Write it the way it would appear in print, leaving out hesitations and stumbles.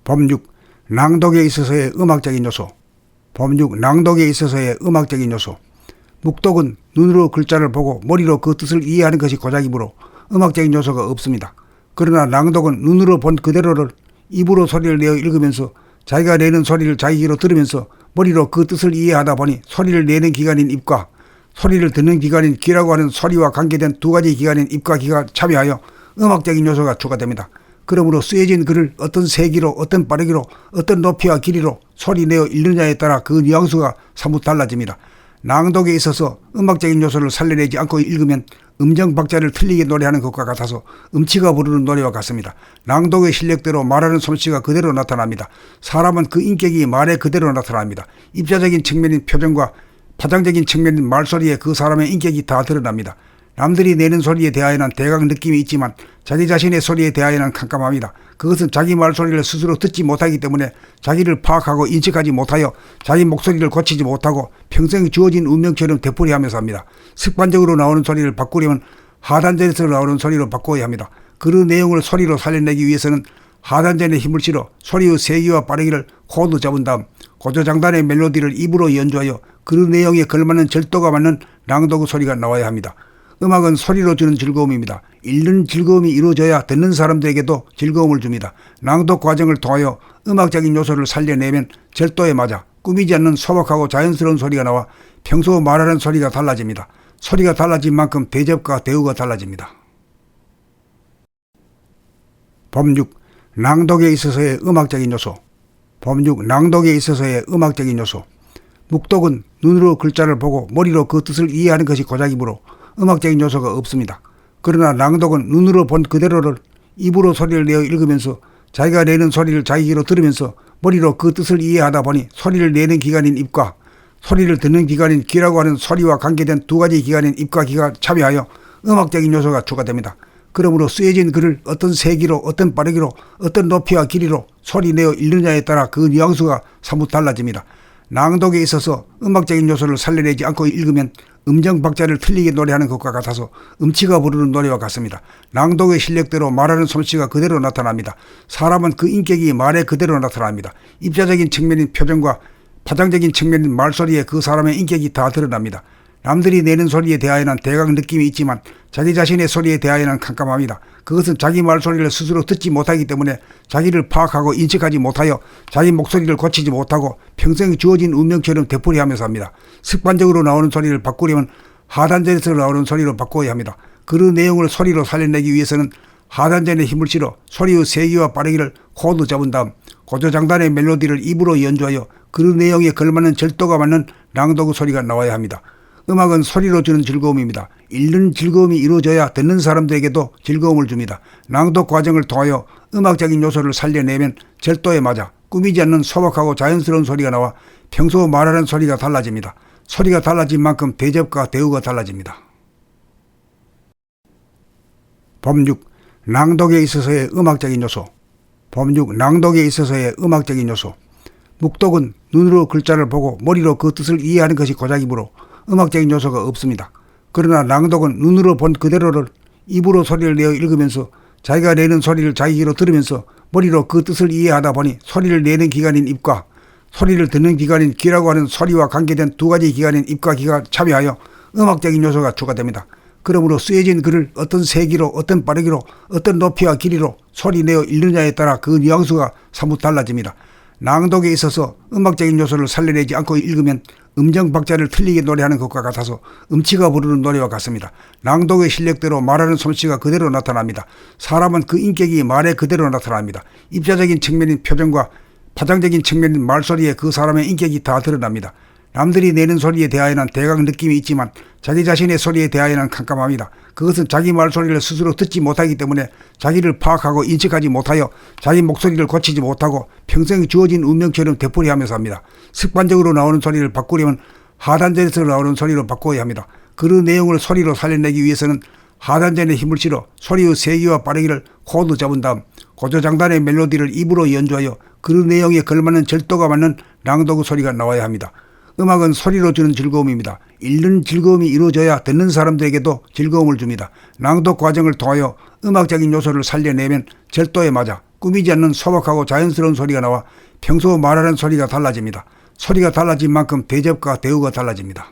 법 6. 낭독에 있어서의 음악적인 요소. 법 6. 낭독에 있어서의 음악적인 요소. 묵독은 눈으로 글자를 보고 머리로 그 뜻을 이해하는 것이 고작이므로 음악적인 요소가 없습니다. 그러나 낭독은 눈으로 본 그대로를 입으로 소리를 내어 읽으면서 자기가 내는 소리를 자기 귀로 들으면서 머리로 그 뜻을 이해하다 보니 소리를 내는 기관인 입과 소리를 듣는 기관인 귀라고 하는 소리와 관계된 두 가지 기관인 입과 귀가 참여하여 음악적인 요소가 추가됩니다. 그러므로 쓰여진 글을 어떤 세기로, 어떤 빠르기로, 어떤 높이와 길이로 소리 내어 읽느냐에 따라 그 뉘앙스가 사뭇 달라집니다. 낭독에 있어서 음악적인 요소를 살려내지 않고 읽으면 음정 박자를 틀리게 노래하는 것과 같아서 음치가 부르는 노래와 같습니다. 낭독의 실력대로 말하는 솜씨가 그대로 나타납니다. 사람은 그 인격이 말에 그대로 나타납니다. 입자적인 측면인 표정과 파장적인 측면인 말소리에 그 사람의 인격이 다 드러납니다. 남들이 내는 소리에 대하여는 대강 느낌이 있지만 자기 자신의 소리에 대하여는 캄캄합니다. 그것은 자기 말소리를 스스로 듣지 못하기 때문에 자기를 파악하고 인식하지 못하여 자기 목소리를 고치지 못하고 평생 주어진 운명처럼 되풀이하면서 합니다. 습관적으로 나오는 소리를 바꾸려면 하단전에서 나오는 소리로 바꿔야 합니다. 그 내용을 소리로 살려내기 위해서는 하단전에 힘을 실어 소리의 세기와 빠르기를 코드 잡은 다음 고조장단의 멜로디를 입으로 연주하여 그 내용에 걸맞는 절도가 맞는 낭독의 소리가 나와야 합니다. 음악은 소리로 주는 즐거움입니다. 읽는 즐거움이 이루어져야 듣는 사람들에게도 즐거움을 줍니다. 낭독 과정을 통하여 음악적인 요소를 살려내면 절도에 맞아 꾸미지 않는 소박하고 자연스러운 소리가 나와 평소 말하는 소리가 달라집니다. 소리가 달라진 만큼 대접과 대우가 달라집니다. 법 6. 낭독에 있어서의 음악적인 요소. 법 6. 낭독에 있어서의 음악적인 요소. 묵독은 눈으로 글자를 보고 머리로 그 뜻을 이해하는 것이 고작이므로 음악적인 요소가 없습니다. 그러나 낭독은 눈으로 본 그대로를 입으로 소리를 내어 읽으면서 자기가 내는 소리를 자기 귀로 들으면서 머리로 그 뜻을 이해하다 보니 소리를 내는 기관인 입과 소리를 듣는 기관인 귀라고 하는 소리와 관계된 두 가지 기관인 입과 귀가 참여하여 음악적인 요소가 추가됩니다. 그러므로 쓰여진 글을 어떤 세기로, 어떤 빠르기로, 어떤 높이와 길이로 소리 내어 읽느냐에 따라 그 뉘앙스가 사뭇 달라집니다. 낭독에 있어서 음악적인 요소를 살려내지 않고 읽으면 음정 박자를 틀리게 노래하는 것과 같아서 음치가 부르는 노래와 같습니다. 낭독의 실력대로 말하는 솜씨가 그대로 나타납니다. 사람은 그 인격이 말에 그대로 나타납니다. 입자적인 측면인 표정과 파장적인 측면인 말소리에 그 사람의 인격이 다 드러납니다. 남들이 내는 소리에 대하여는 대강 느낌이 있지만 자기 자신의 소리에 대하여는 캄캄합니다. 그것은 자기 말소리를 스스로 듣지 못하기 때문에 자기를 파악하고 인식하지 못하여 자기 목소리를 고치지 못하고 평생 주어진 운명처럼 되풀이하면서 합니다. 습관적으로 나오는 소리를 바꾸려면 하단전에서 나오는 소리로 바꿔야 합니다. 그 내용을 소리로 살려내기 위해서는 하단전에 힘을 실어 소리의 세기와 빠르기를 코드 잡은 다음 고조장단의 멜로디를 입으로 연주하여 그 내용에 걸맞는 절도가 맞는 낭독의 소리가 나와야 합니다. 음악은 소리로 주는 즐거움입니다. 읽는 즐거움이 이루어져야 듣는 사람들에게도 즐거움을 줍니다. 낭독 과정을 통하여 음악적인 요소를 살려내면 절도에 맞아 꾸미지 않는 소박하고 자연스러운 소리가 나와 평소 말하는 소리가 달라집니다. 소리가 달라진 만큼 대접과 대우가 달라집니다. 법 6. 낭독에 있어서의 음악적인 요소. 법 6. 낭독에 있어서의 음악적인 요소. 묵독은 눈으로 글자를 보고 머리로 그 뜻을 이해하는 것이 고작이므로 음악적인 요소가 없습니다. 그러나 낭독은 눈으로 본 그대로를 입으로 소리를 내어 읽으면서 자기가 내는 소리를 자기 귀로 들으면서 머리로 그 뜻을 이해하다 보니 소리를 내는 기관인 입과 소리를 듣는 기관인 귀라고 하는 소리와 관계된 두 가지 기관인 입과 귀가 참여하여 음악적인 요소가 추가됩니다. 그러므로 쓰여진 글을 어떤 세기로, 어떤 빠르기로, 어떤 높이와 길이로 소리 내어 읽느냐에 따라 그 뉘앙스가 사뭇 달라집니다. 낭독에 있어서 음악적인 요소를 살려내지 않고 읽으면 음정 박자를 틀리게 노래하는 것과 같아서 음치가 부르는 노래와 같습니다. 낭독의 실력대로 말하는 솜씨가 그대로 나타납니다. 사람은 그 인격이 말에 그대로 나타납니다. 입자적인 측면인 표정과 파장적인 측면인 말소리에 그 사람의 인격이 다 드러납니다. 남들이 내는 소리에 대하여는 대강 느낌이 있지만 자기 자신의 소리에 대하여는 캄캄합니다. 그것은 자기 말소리를 스스로 듣지 못하기 때문에 자기를 파악하고 인식하지 못하여 자기 목소리를 고치지 못하고 평생 주어진 운명처럼 되풀이하면서 합니다. 습관적으로 나오는 소리를 바꾸려면 하단전에서 나오는 소리로 바꿔야 합니다. 그 내용을 소리로 살려내기 위해서는 하단전에 힘을 실어 소리의 세기와 빠르기를 코드 잡은 다음 고조장단의 멜로디를 입으로 연주하여 그 내용에 걸맞는 절도가 맞는 낭독의 소리가 나와야 합니다. 음악은 소리로 주는 즐거움입니다. 읽는 즐거움이 이루어져야 듣는 사람들에게도 즐거움을 줍니다. 낭독 과정을 통하여 음악적인 요소를 살려내면 절도에 맞아 꾸미지 않는 소박하고 자연스러운 소리가 나와 평소 말하는 소리가 달라집니다. 소리가 달라진 만큼 대접과 대우가 달라집니다.